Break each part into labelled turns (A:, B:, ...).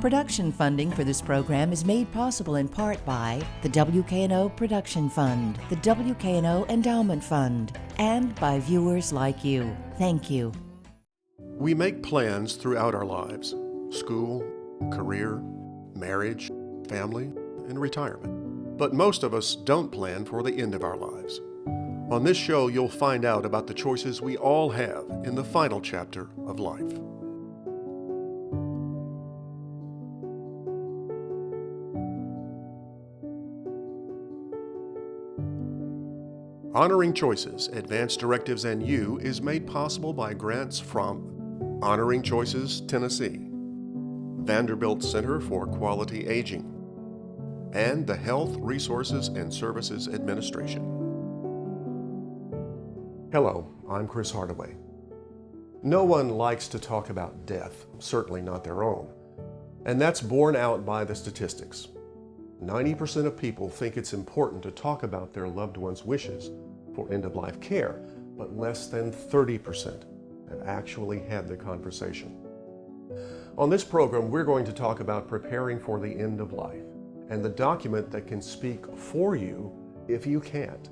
A: Production funding for this program is made possible in part by the WKNO Production Fund, the WKNO Endowment Fund, and by viewers like you. Thank you.
B: We make plans throughout our lives: school, career, marriage, family, and retirement. But most of us don't plan for the end of our lives. On this show, you'll find out about the choices we all have in the final chapter of life. Honoring Choices, Advanced Directives, and You is made possible by grants from Honoring Choices, Tennessee, Vanderbilt Center for Quality Aging, and the Health Resources and Services Administration. Hello, I'm Cris Hardaway. No one likes to talk about death, certainly not their own. And that's borne out by the statistics. 90% of people think it's important to talk about their loved one's wishes for end-of-life care, but less than 30% have actually had the conversation. On this program, we're going to talk about preparing for the end of life and the document that can speak for you if you can't.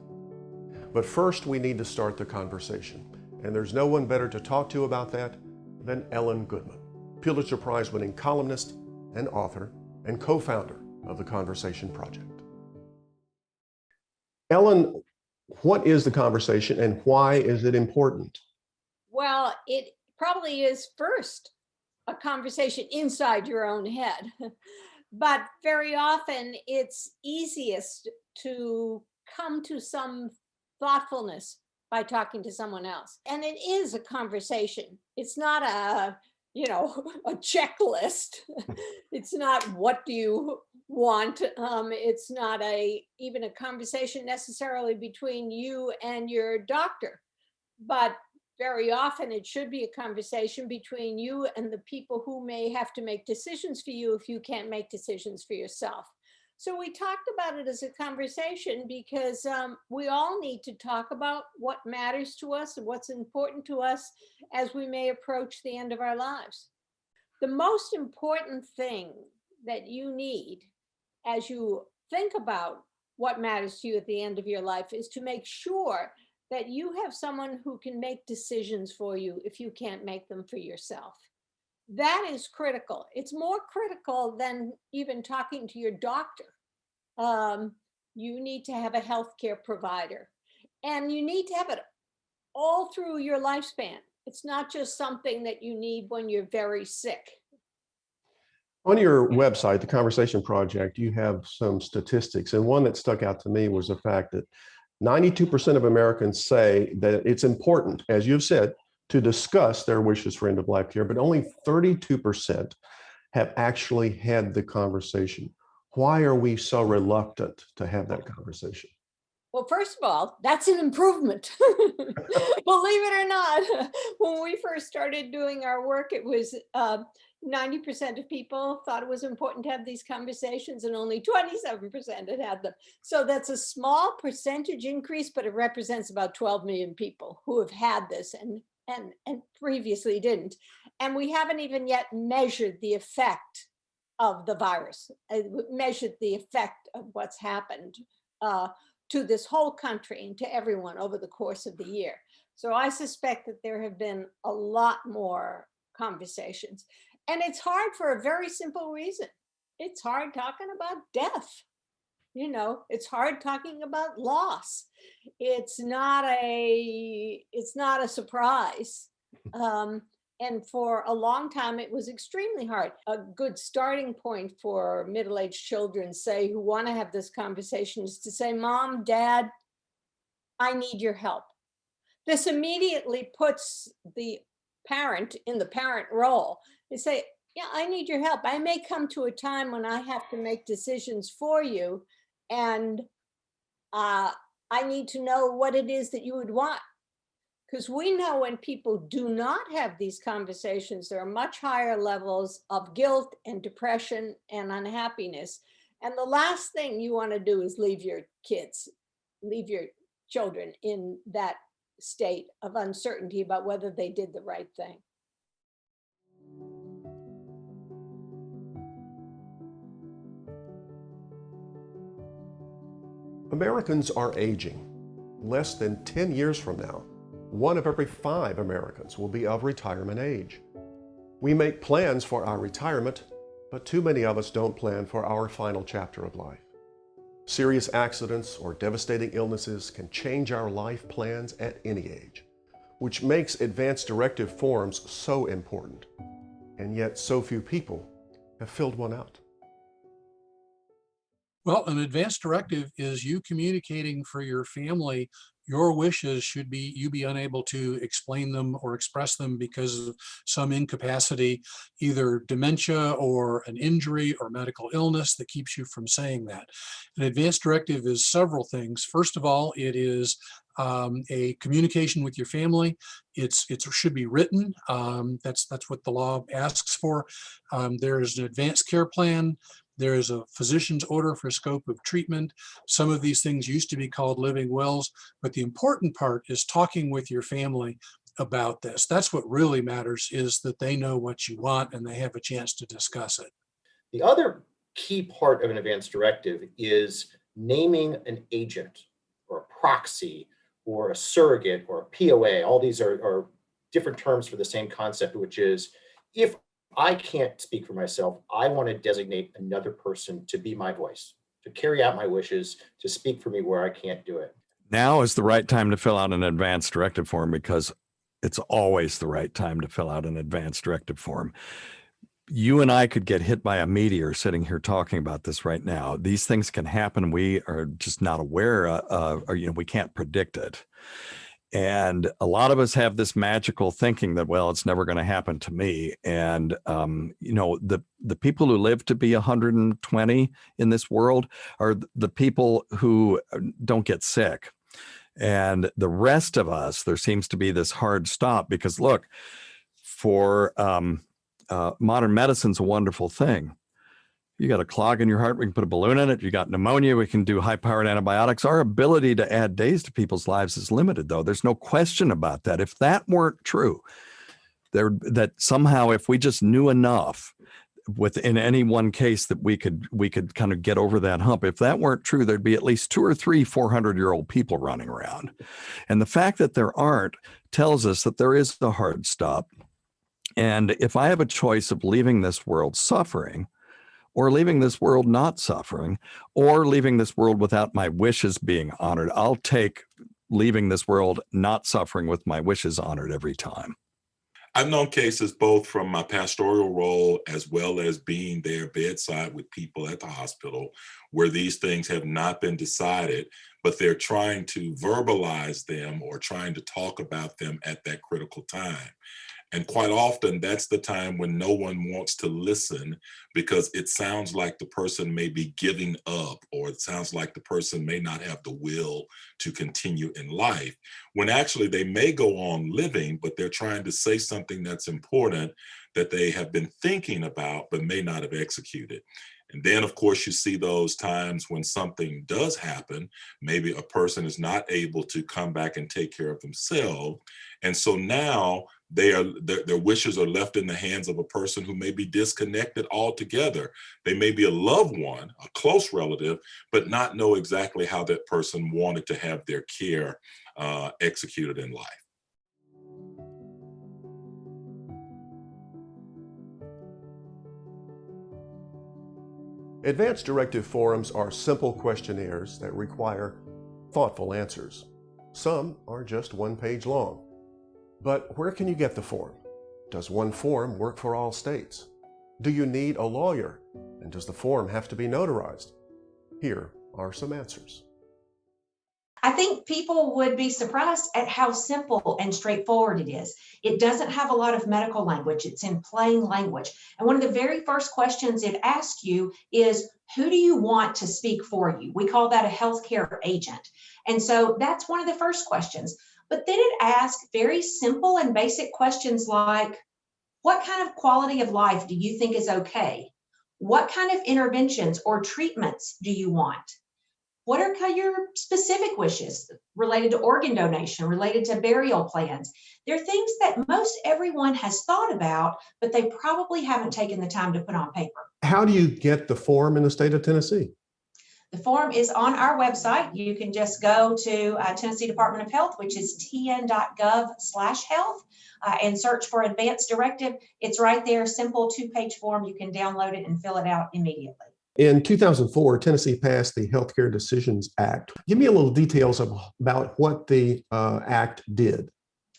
B: But first, we need to start the conversation, and there's no one better to talk to about that than Ellen Goodman, Pulitzer Prize-winning columnist and author and co-founder of the Conversation Project. Ellen, what is the conversation and why is it important?
C: Well, it probably is first a conversation inside your own head, but very often it's easiest to come to some thoughtfulness by talking to someone else. And it is a conversation. It's not a checklist. It's not what do you want. It's not even a conversation necessarily between you and your doctor, but very often it should be a conversation between you and the people who may have to make decisions for you if you can't make decisions for yourself. So we talked about it as a conversation because we all need to talk about what matters to us and what's important to us as we may approach the end of our lives. The most important thing that you need as you think about what matters to you at the end of your life is to make sure that you have someone who can make decisions for you if you can't make them for yourself. That is critical. It's more critical than even talking to your doctor. You need to have a healthcare provider, and you need to have it all through your lifespan. It's not just something that you need when you're very sick.
B: On your website, the Conversation Project, you have some statistics, and one that stuck out to me was the fact that 92% of Americans say that it's important, as you've said, to discuss their wishes for end-of-life care, but only 32% have actually had the conversation. Why are we so reluctant to have that conversation?
C: Well, first of all, that's an improvement. Believe it or not, when we first started doing our work, it was 90% of people thought it was important to have these conversations and only 27% had them. So that's a small percentage increase, but it represents about 12 million people who have had this and previously didn't. And we haven't even yet measured the effect of the virus, measured the effect of what's happened to this whole country and to everyone over the course of the year. So I suspect that there have been a lot more conversations. And it's hard for a very simple reason. It's hard talking about death. It's hard talking about loss. It's not a surprise. And for a long time, it was extremely hard. A good starting point for middle-aged children, say, who want to have this conversation is to say, Mom, Dad, I need your help. This immediately puts the parent in the parent role. They say, yeah, I need your help. I may come to a time when I have to make decisions for you, and I need to know what it is that you would want. Because we know when people do not have these conversations, there are much higher levels of guilt and depression and unhappiness. And the last thing you want to do is leave your children in that state of uncertainty about whether they did the right thing.
B: Americans are aging. Less than 10 years from now, 1 of every 5 Americans will be of retirement age. We make plans for our retirement, but too many of us don't plan for our final chapter of life. Serious accidents or devastating illnesses can change our life plans at any age, which makes advanced directive forms so important. And yet so few people have filled one out.
D: Well, an advanced directive is you communicating for your family your wishes should be you be unable to explain them or express them because of some incapacity, either dementia or an injury or medical illness that keeps you from saying that. An advanced directive is several things. First of all, it is a communication with your family. It should be written. That's what the law asks for. There is an advanced care plan. There is a physician's order for scope of treatment. Some of these things used to be called living wills, but the important part is talking with your family about this. That's what really matters, is that they know what you want and they have a chance to discuss it.
E: The other key part of an advanced directive is naming an agent or a proxy or a surrogate or a POA. All these are different terms for the same concept, which is, if I can't speak for myself, I want to designate another person to be my voice, to carry out my wishes, to speak for me where I can't do it.
F: Now is the right time to fill out an advanced directive form, because it's always the right time to fill out an advanced directive form. You and I could get hit by a meteor sitting here talking about this right now. These things can happen. We are just not aware of, or we can't predict it. And a lot of us have this magical thinking that, well, it's never going to happen to me. And, the people who live to be 120 in this world are the people who don't get sick. And the rest of us, there seems to be this hard stop, because look, for modern medicine's a wonderful thing. You got a clog in your heart, we can put a balloon in it. You got pneumonia, we can do high-powered antibiotics. Our ability to add days to people's lives is limited, though. There's no question about that. If that weren't true, that somehow if we just knew enough within any one case that we could kind of get over that hump, if that weren't true, there'd be at least 2 or 3 400-year-old people running around. And the fact that there aren't tells us that there is a hard stop. And if I have a choice of leaving this world suffering, or leaving this world not suffering, or leaving this world without my wishes being honored, I'll take leaving this world not suffering with my wishes honored every time.
G: I've known cases both from my pastoral role as well as being there bedside with people at the hospital where these things have not been decided, but they're trying to verbalize them or trying to talk about them at that critical time. And quite often, that's the time when no one wants to listen, because it sounds like the person may be giving up, or it sounds like the person may not have the will to continue in life, when actually they may go on living, but they're trying to say something that's important that they have been thinking about, but may not have executed. And then, of course, you see those times when something does happen. Maybe a person is not able to come back and take care of themselves. And so now their wishes are left in the hands of a person who may be disconnected altogether. They may be a loved one, a close relative, but not know exactly how that person wanted to have their care executed in life.
B: Advanced directive forms are simple questionnaires that require thoughtful answers. Some are just 1 page long. But where can you get the form? Does one form work for all states? Do you need a lawyer? And does the form have to be notarized? Here are some answers.
H: I think people would be surprised at how simple and straightforward it is. It doesn't have a lot of medical language. It's in plain language. And one of the very first questions it asks you is, who do you want to speak for you? We call that a healthcare agent. And so that's one of the first questions. But then it asks very simple and basic questions like, what kind of quality of life do you think is okay? What kind of interventions or treatments do you want? What are your specific wishes related to organ donation, related to burial plans? They're things that most everyone has thought about, but they probably haven't taken the time to put on paper.
B: How do you get the form in the state of Tennessee?
H: The form is on our website. You can just go to Tennessee Department of Health, which is tn.gov/health, and search for Advanced Directive. It's right there, simple 2-page form. You can download it and fill it out immediately.
B: In 2004, Tennessee passed the Healthcare Decisions Act. Give me a little details about what the act did.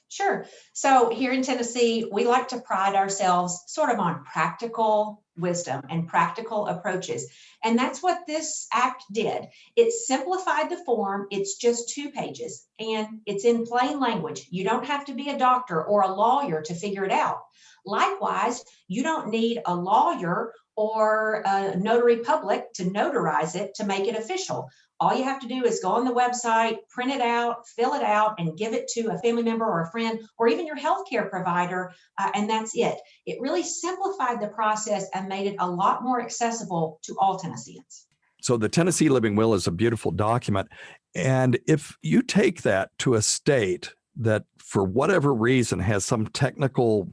H: Sure. So here in Tennessee, we like to pride ourselves sort of on practical wisdom and practical approaches. And that's what this act did. It simplified the form. It's just 2 pages and it's in plain language. You don't have to be a doctor or a lawyer to figure it out. Likewise, you don't need a lawyer or a notary public to notarize it to make it official. All you have to do is go on the website, print it out, fill it out, and give it to a family member or a friend, or even your healthcare provider, and that's it. It really simplified the process and made it a lot more accessible to all Tennesseans.
F: So the Tennessee Living Will is a beautiful document. And if you take that to a state that, for whatever reason, has some technical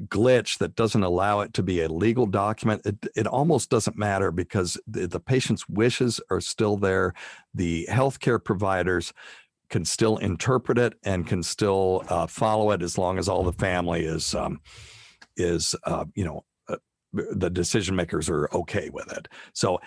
F: glitch that doesn't allow it to be a legal document, it almost doesn't matter, because the patient's wishes are still there. The healthcare providers can still interpret it and can still follow it, as long as all the family is the decision makers are okay with it. So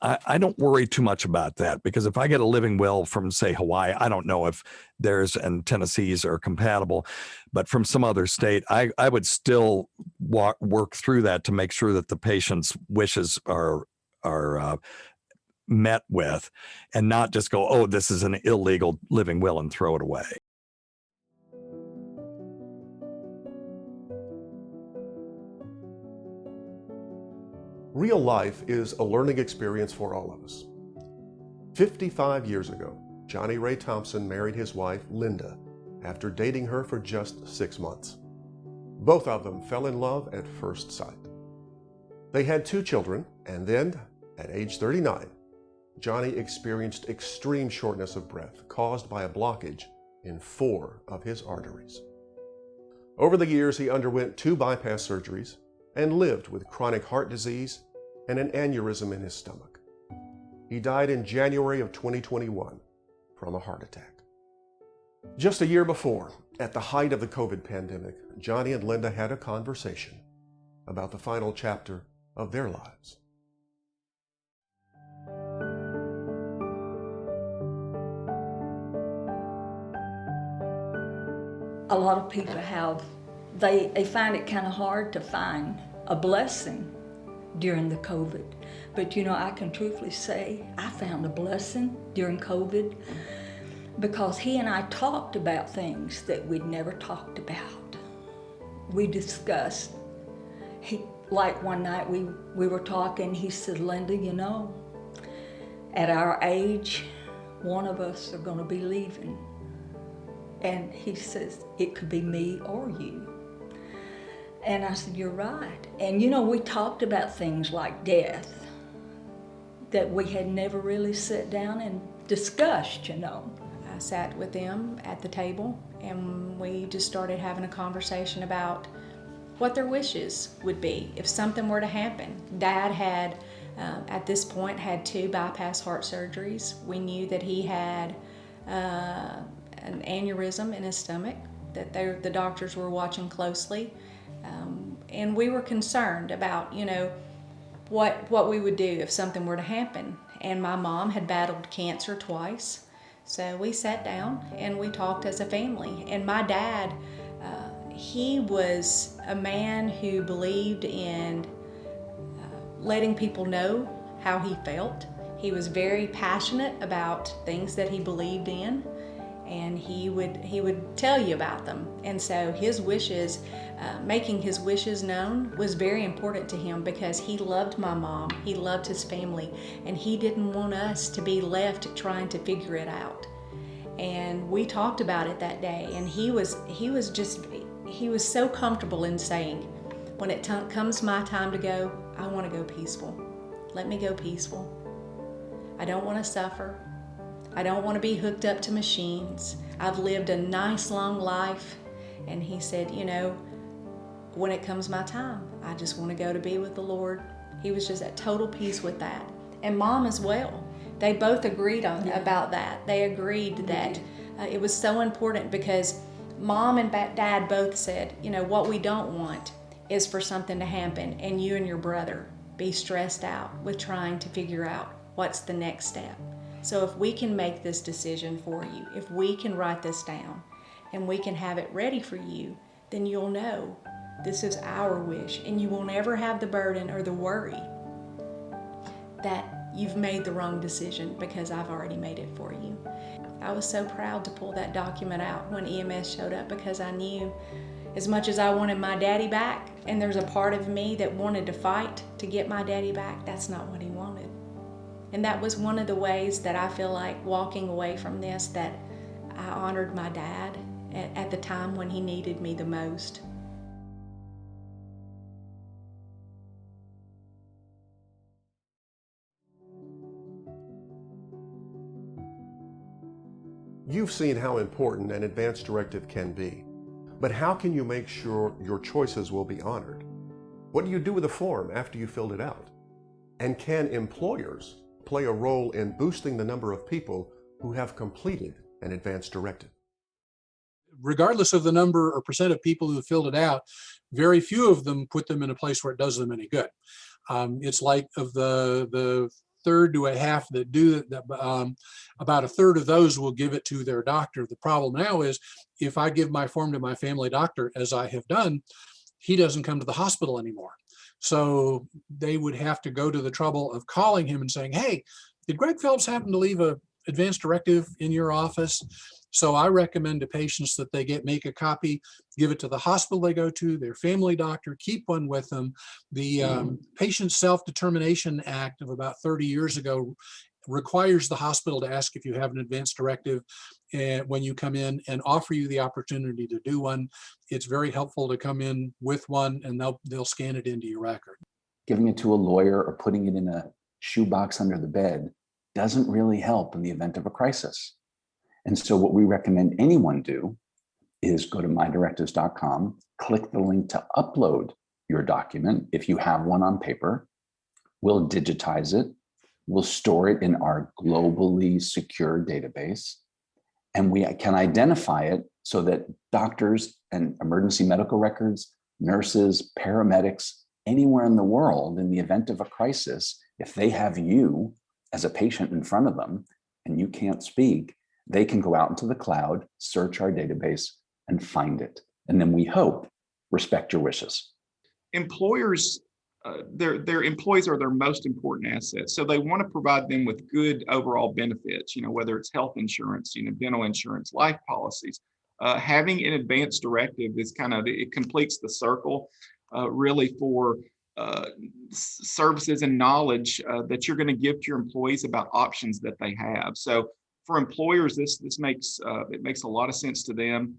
F: I don't worry too much about that, because if I get a living will from, say, Hawaii, I don't know if theirs and Tennessee's are compatible, but from some other state, I would still work through that to make sure that the patient's wishes are met with, and not just go, oh, this is an illegal living will, and throw it away.
B: Real life is a learning experience for all of us. 55 years ago, Johnny Ray Thompson married his wife, Linda, after dating her for just 6 months. Both of them fell in love at first sight. They had 2 children, and then, at age 39, Johnny experienced extreme shortness of breath caused by a blockage in 4 of his arteries. Over the years, he underwent 2 bypass surgeries and lived with chronic heart disease and an aneurysm in his stomach. He died in January of 2021 from a heart attack. Just a year before, at the height of the COVID pandemic, Johnny and Linda had a conversation about the final chapter of their lives.
I: A lot of people they find it kind of hard to find a blessing during the COVID. But I can truthfully say I found a blessing during COVID, because he and I talked about things that we'd never talked about. We discussed. Like one night we were talking, he said, Linda, at our age, one of us are gonna be leaving. And he says, it could be me or you. And I said, you're right. And we talked about things like death that we had never really sat down and discussed,
J: I sat with them at the table and we just started having a conversation about what their wishes would be if something were to happen. Dad had, at this point, had 2 bypass heart surgeries. We knew that he had an aneurysm in his stomach, that the doctors were watching closely. And we were concerned about, what we would do if something were to happen. And my mom had battled cancer twice. So we sat down and we talked as a family. And my dad, he was a man who believed in letting people know how he felt. He was very passionate about things that he believed in, and he would tell you about them. And so his wishes, making his wishes known was very important to him, because he loved my mom, he loved his family, and he didn't want us to be left trying to figure it out. And we talked about it that day, and he was so comfortable in saying, when it comes my time to go, I want to go peaceful. Let me go peaceful. I don't want to suffer. I don't want to be hooked up to machines. I've lived a nice long life. And he said, when it comes my time, I just want to go to be with the Lord. He was just at total peace with that. and Mom as well. They both agreed about that. They agreed that it was so important because Mom and Dad both said, you know, what we don't want is for something to happen and you and your brother be stressed out with trying to figure out what's the next step. So if we can make this decision for you, if we can write this down and we can have it ready for you, then you'll know this is our wish, and you will never have the burden or the worry that you've made the wrong decision because I've already made it for you. I was so proud to pull that document out when EMS showed up because I knew as much as I wanted my daddy back, and there's a part of me that wanted to fight to get my daddy back, that's not what he wanted. And that was one of the ways that I feel like walking away from this, that I honored my dad at the time when he needed me the most.
B: You've seen how important an advanced directive can be, but how can you make sure your choices will be honored? What do you do with the form after you filled it out? And can employers play a role in boosting the number of people who have completed an advanced directive?
D: Regardless of the number or percent of people who filled it out, very few of them put them in a place where it does them any good. It's like of the third to a half that do that, about a third of those will give it to their doctor. The problem now is if I give my form to my family doctor, as I have done, he doesn't come to the hospital anymore. So they would have to go to the trouble of calling him and saying, hey, did Greg Phelps happen to leave an advanced directive in your office? So I recommend to patients that they make a copy, give it to the hospital they go to, their family doctor, keep one with them. The Patient Self-Determination Act of about 30 years ago requires the hospital to ask if you have an advanced directive when you come in and offer you the opportunity to do one. It's very helpful to come in with one, and they'll scan it into your record.
K: Giving it to a lawyer or putting it in a shoebox under the bed doesn't really help in the event of a crisis. And so what we recommend anyone do is go to mydirectives.com, click the link to upload your document. If you have one on paper, we'll digitize it. We'll store it in our globally secure database, and we can identify it so that doctors and emergency medical records, nurses, paramedics, anywhere in the world, in the event of a crisis, if they have you as a patient in front of them and you can't speak, they can go out into the cloud, search our database, and find it. And then we hope respect your wishes.
L: Employers, their employees are their most important assets. So they want to provide them with good overall benefits, whether it's health insurance, dental insurance, life policies. Having an advanced directive is it completes the circle really for services and knowledge that you're going to give to your employees about options that they have. So for employers, this makes it makes a lot of sense to them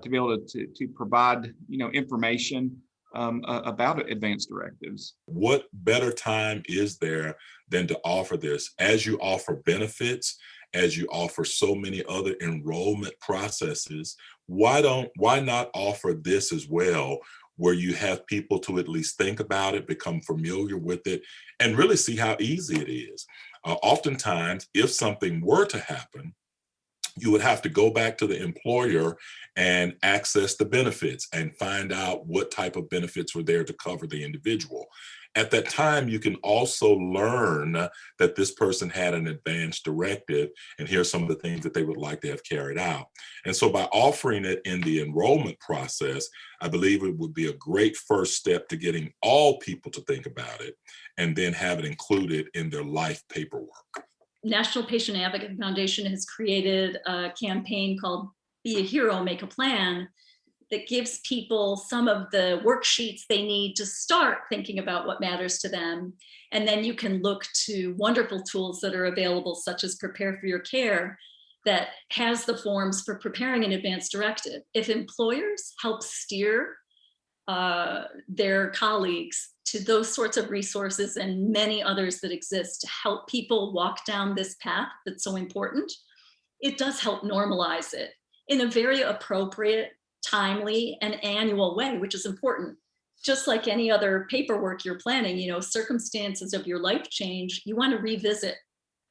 L: to be able to provide information about advanced directives.
G: What better time is there than to offer this? As you offer benefits, as you offer so many other enrollment processes, why not offer this as well, where you have people to at least think about it, become familiar with it, and really see how easy it is. Oftentimes, if something were to happen, you would have to go back to the employer and access the benefits and find out what type of benefits were there to cover the individual. At that time, you can also learn that this person had an advanced directive, and here's some of the things that they would like to have carried out. And so by offering it in the enrollment process, I believe it would be a great first step to getting all people to think about it and then have it included in their life paperwork.
M: National Patient Advocate Foundation has created a campaign called Be a Hero, Make a Plan, that gives people some of the worksheets they need to start thinking about what matters to them. And then you can look to wonderful tools that are available, such as Prepare for Your Care, that has the forms for preparing an advanced directive. If employers help steer their colleagues to those sorts of resources and many others that exist to help people walk down this path that's so important, it does help normalize it in a very appropriate, timely, and annual way, which is important. just like any other paperwork you're planning, circumstances of your life change, you want to revisit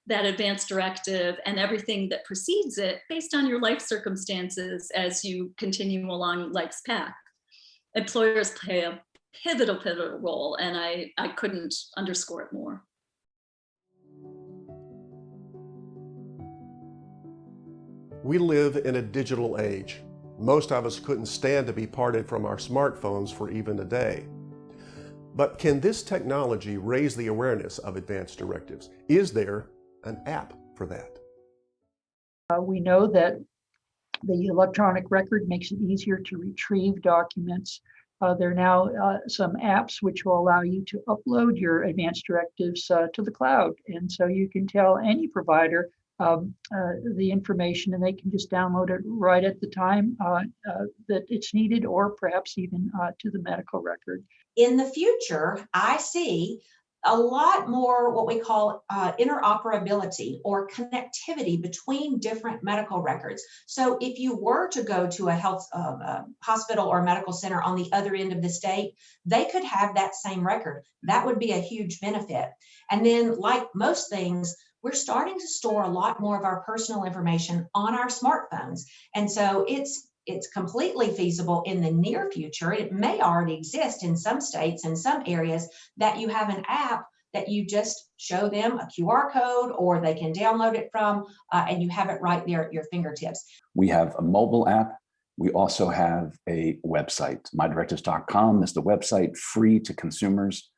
M: that advanced directive and everything that precedes it based on your life circumstances as you continue along life's path. Employers play a pivotal role, and I couldn't underscore it more.
B: We live in a digital age. Most of us couldn't stand to be parted from our smartphones for even a day. But can this technology raise the awareness of advanced directives? Is there an app for that?
N: We know that the electronic record makes it easier to retrieve documents. There are now some apps which will allow you to upload your advanced directives to the cloud. And so you can tell any provider the information, and they can just download it right at the time that it's needed, or perhaps even to the medical record.
H: In the future, I see a lot more what we call interoperability or connectivity between different medical records. So if you were to go to a health hospital or medical center on the other end of the state, they could have that same record. That would be a huge benefit. And then, like most things, we're starting to store a lot more of our personal information on our smartphones. And so it's completely feasible in the near future. It may already exist in some states and some areas that you have an app that you just show them a QR code, or they can download it from, and you have it right there at your fingertips.
K: We have a mobile app. We also have a website. MyDirectives.com is the website, free to consumers.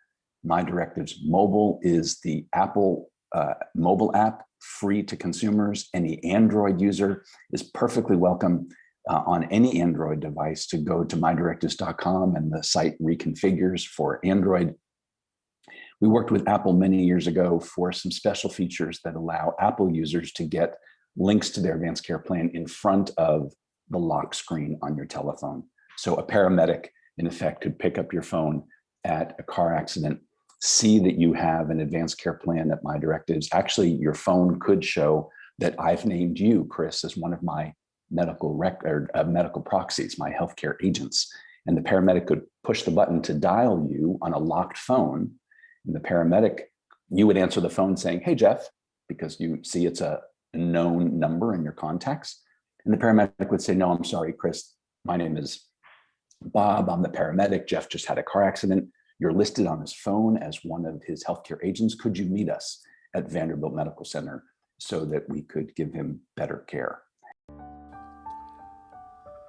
K: MyDirectives Mobile is the Apple mobile app, free to consumers. Any Android user is perfectly welcome on any Android device to go to mydirectives.com, and the site reconfigures for Android. We worked with Apple many years ago for some special features that allow Apple users to get links to their advanced care plan in front of the lock screen on your telephone. So a paramedic, in effect, could pick up your phone at a car accident, see that you have an advanced care plan at MyDirectives. Actually, your phone could show that I've named you, Cris, as one of my medical proxies, my healthcare agents. And the paramedic could push the button to dial you on a locked phone. And the paramedic, you would answer the phone saying, "Hey, Jeff," because you see it's a known number in your contacts. And the paramedic would say, "No, I'm sorry, Cris. My name is Bob. I'm the paramedic. Jeff just had a car accident. You're listed on his phone as one of his healthcare agents. Could you meet us at Vanderbilt Medical Center so that we could give him better care?"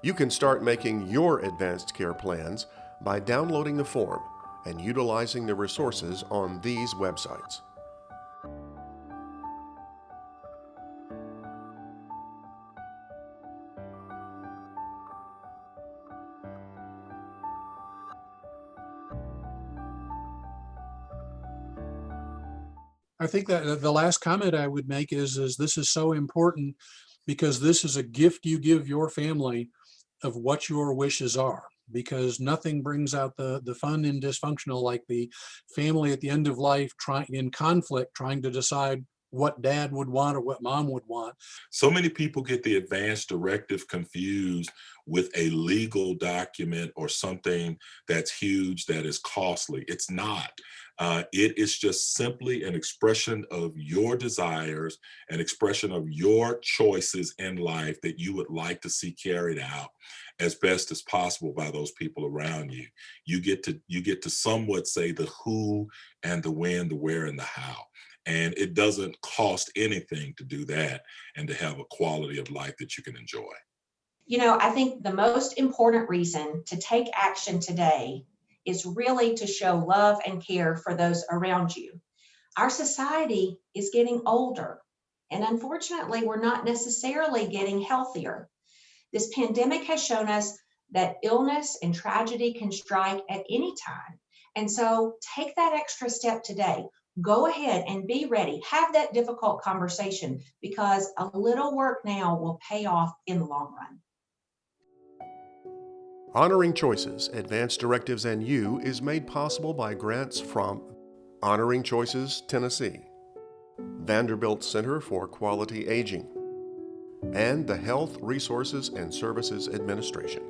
B: You can start making your advanced care plans by downloading the form and utilizing the resources on these websites.
D: I think that the last comment I would make is this is so important, because this is a gift you give your family of what your wishes are, because nothing brings out the fun and dysfunctional like the family at the end of life in conflict, trying to decide what dad would want or what mom would want.
G: So many people get the advanced directive confused with a legal document or something that's huge, that is costly. It's not. It is just simply an expression of your desires, an expression of your choices in life that you would like to see carried out as best as possible by those people around you. You get to somewhat say the who and the when, the where, and the how. And it doesn't cost anything to do that and to have a quality of life that you can enjoy.
H: I think the most important reason to take action today is really to show love and care for those around you. Our society is getting older, and unfortunately, we're not necessarily getting healthier. This pandemic has shown us that illness and tragedy can strike at any time. And so take that extra step today. Go ahead and be ready. Have that difficult conversation, because a little work now will pay off in the long run.
B: Honoring Choices, Advanced Directives and You is made possible by grants from Honoring Choices, Tennessee, Vanderbilt Center for Quality Aging, and the Health Resources and Services Administration.